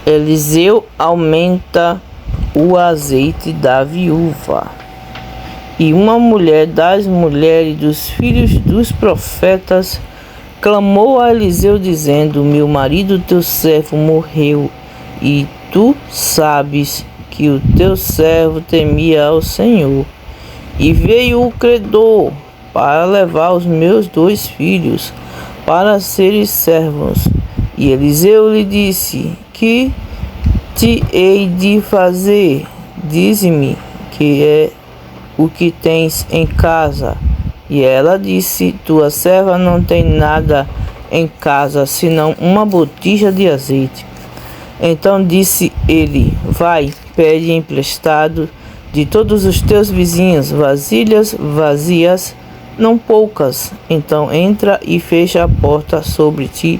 Eliseu aumenta o azeite da viúva. E uma mulher das mulheres dos filhos dos profetas clamou a Eliseu, dizendo: meu marido, teu servo, morreu, e tu sabes que o teu servo temia ao Senhor. E veio o credor para levar os meus 2 filhos para serem servos. E Eliseu lhe disse: que te hei de fazer? Dize-me que é o que tens em casa. E ela disse: tua serva não tem nada em casa, senão uma botija de azeite. Então disse ele: vai, pede emprestado de todos os teus vizinhos vasilhas vazias, não poucas. Então entra e fecha a porta sobre ti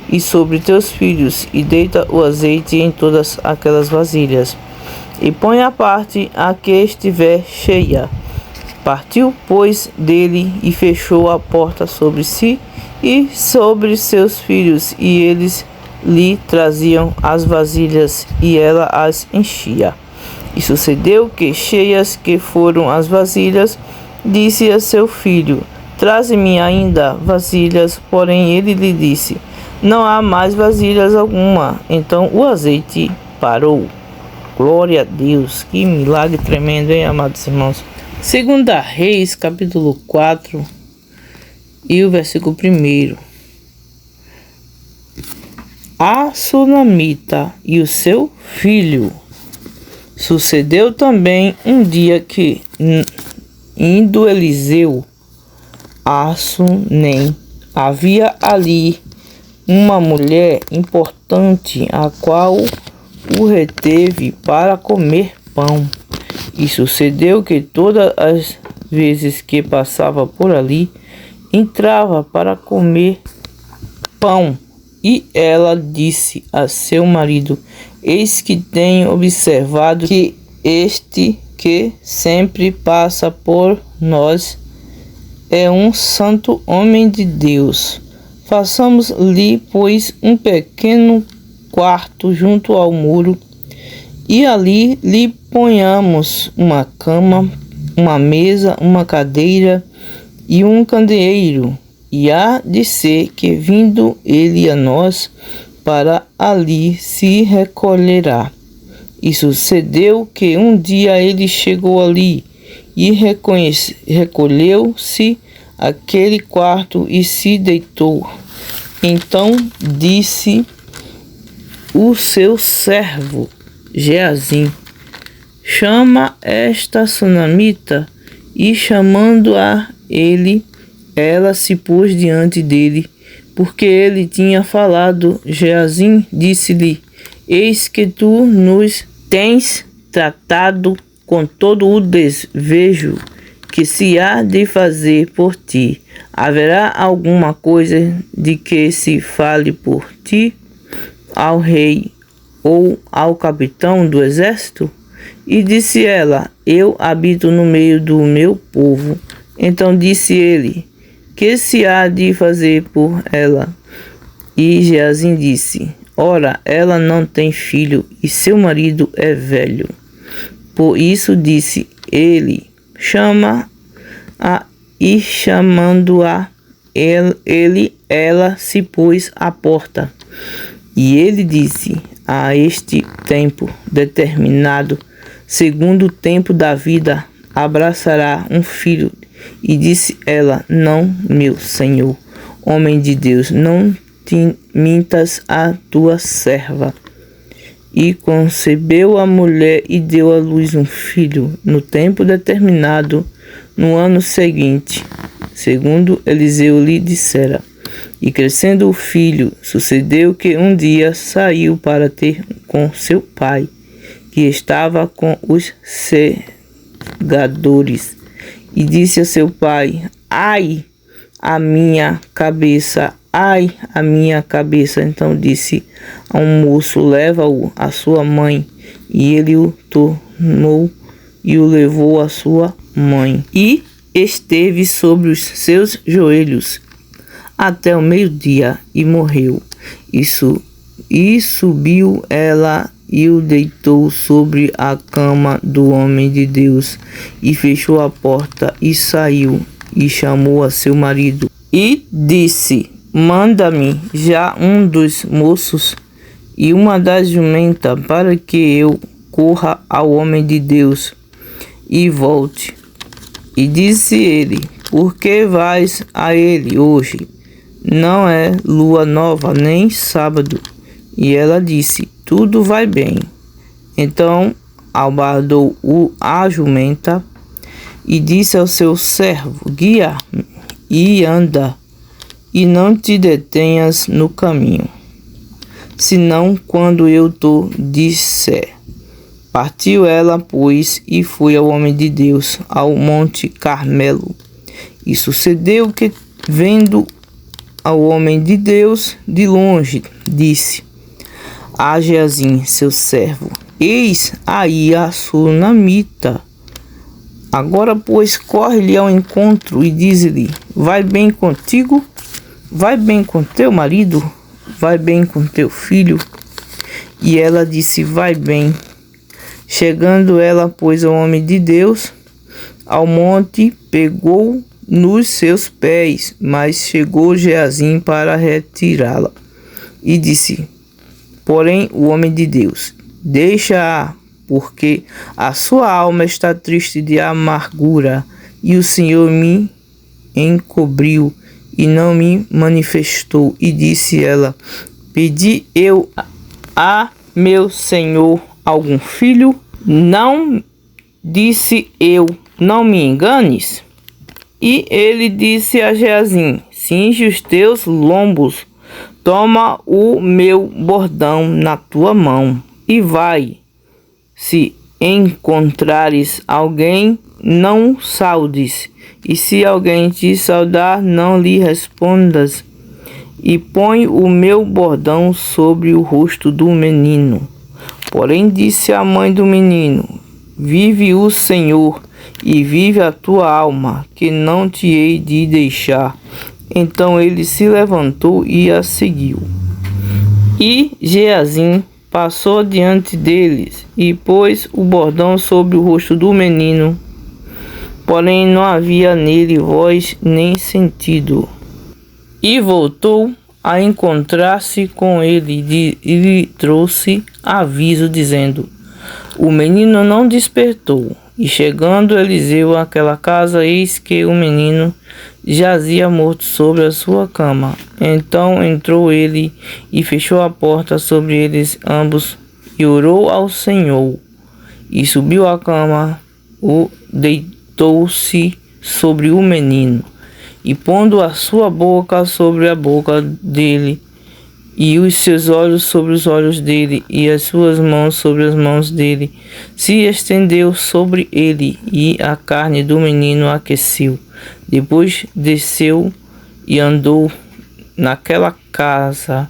e sobre teus filhos, e deita o azeite em todas aquelas vasilhas, e põe à parte a que estiver cheia. Partiu, pois, dele e fechou a porta sobre si e sobre seus filhos, e eles lhe traziam as vasilhas, e ela as enchia. E sucedeu que, cheias que foram as vasilhas, disse a seu filho: traze-me ainda vasilhas. Porém ele lhe disse: não há mais vasilhas alguma. Então o azeite parou. Glória a Deus, que milagre tremendo, hein, amados irmãos? 2 Reis, capítulo 4, e o versículo 1. A Sunamita e o seu filho. Sucedeu também um dia que, indo Eliseu a Sunem, havia ali uma mulher importante, a qual o reteve para comer pão. E sucedeu que todas as vezes que passava por ali, entrava para comer pão. E ela disse a seu marido: eis que tenho observado que este que sempre passa por nós é um santo homem de Deus. Façamos-lhe, pois, um pequeno quarto junto ao muro, e ali lhe ponhamos uma cama, uma mesa, uma cadeira e um candeeiro. E há de ser que, vindo ele a nós, para ali se recolherá. E sucedeu que um dia ele chegou ali e recolheu-se àquele quarto e se deitou. Então disse o seu servo Geazim: chama esta Sunamita. E chamando-a ele, ela se pôs diante dele, porque ele tinha falado. Geazim disse-lhe: eis que tu nos tens tratado com todo o desejo que se há de fazer por ti. Haverá alguma coisa de que se fale por ti ao rei ou ao capitão do exército? E disse ela: eu habito no meio do meu povo. Então disse ele: que se há de fazer por ela? E Geazim disse: ora, ela não tem filho e seu marido é velho. Por isso disse ele: chama-a. E chamando-a, ela se pôs à porta. E ele disse: a este tempo determinado, segundo o tempo da vida, abraçará um filho. E disse ela: não, meu senhor, homem de Deus, não te mintas a tua serva. E concebeu a mulher e deu à luz um filho no tempo determinado, no ano seguinte, segundo Eliseu lhe dissera. E crescendo o filho, sucedeu que um dia saiu para ter com seu pai, que estava com os segadores. E disse a seu pai: ai, a minha cabeça, ai, a minha cabeça. Então disse a um moço: leva-o à sua mãe. E ele o tornou e o levou à sua mãe. E esteve sobre os seus joelhos até o meio-dia e morreu. Isso E subiu ela e o deitou sobre a cama do homem de Deus, e fechou a porta, e saiu, e chamou a seu marido, e disse: manda-me já um dos moços e uma das jumentas, para que eu corra ao homem de Deus e volte. E disse ele: por que vais a ele hoje? Não é lua nova, nem sábado. E ela disse: tudo vai bem. Então albardou a jumenta e disse ao seu servo: guia e anda, e não te detenhas no caminho, senão quando eu te disser. Partiu ela, pois, e foi ao homem de Deus, ao monte Carmelo. E sucedeu que, vendo ao homem de Deus de longe, disse a Geazim, seu servo: eis aí a sunamita. Agora, pois, corre-lhe ao encontro e diz-lhe: vai bem contigo? Vai bem com teu marido? Vai bem com teu filho? E ela disse: vai bem. Chegando ela, pois, ao homem de Deus, ao monte, pegou nos seus pés, mas chegou Geazim para retirá-la. E disse, porém, o homem de Deus: deixa-a, porque a sua alma está triste de amargura, e o Senhor me encobriu e não me manifestou. E disse ela: pedi eu a meu senhor algum filho? Não disse eu: não me enganes. E ele disse a Geazim: cinge os teus lombos, toma o meu bordão na tua mão e vai. Se encontrares alguém, não saudes, e se alguém te saudar, não lhe respondas. E põe o meu bordão sobre o rosto do menino. Porém disse a mãe do menino: vive o Senhor, e vive a tua alma, que não te hei de deixar. Então ele se levantou e a seguiu. E Geazim passou diante deles e pôs o bordão sobre o rosto do menino. Porém não havia nele voz nem sentido. E voltou a encontrar-se com ele e lhe trouxe aviso, dizendo: o menino não despertou. E chegando Eliseu àquela casa, eis que o menino jazia morto sobre a sua cama. Então entrou ele e fechou a porta sobre eles ambos, e orou ao Senhor. E subiu à cama, deitou-se sobre o menino, e pondo a sua boca sobre a boca dele, e os seus olhos sobre os olhos dele, e as suas mãos sobre as mãos dele, se estendeu sobre ele, e a carne do menino aqueceu. Depois desceu e andou naquela casa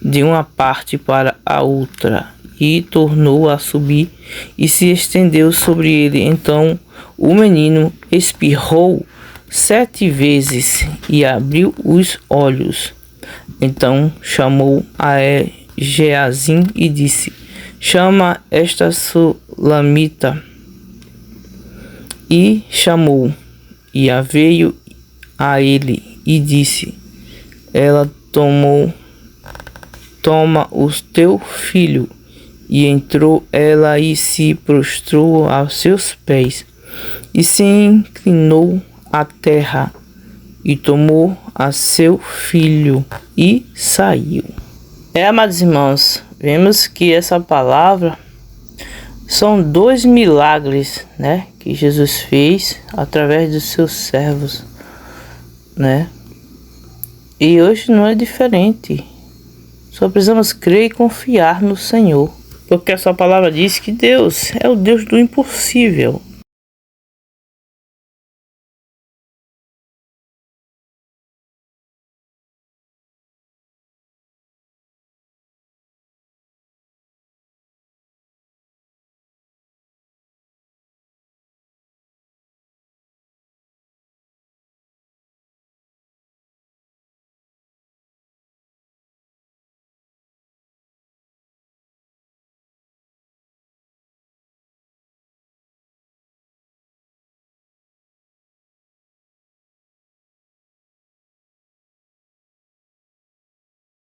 de uma parte para a outra, e tornou a subir e se estendeu sobre ele. Então o menino espirrou 7 vezes e abriu os olhos. Então chamou a Geazim e disse: chama esta sulamita. E chamou, e a veio a ele e disse: ela toma o teu filho. E entrou ela e se prostrou aos seus pés, e se inclinou à terra, e tomou a seu filho e saiu. Amados irmãos, vemos que essa palavra são 2 milagres, né, que Jesus fez através dos seus servos, né? E hoje não é diferente. Só precisamos crer e confiar no Senhor, porque essa palavra diz que Deus é o Deus do impossível.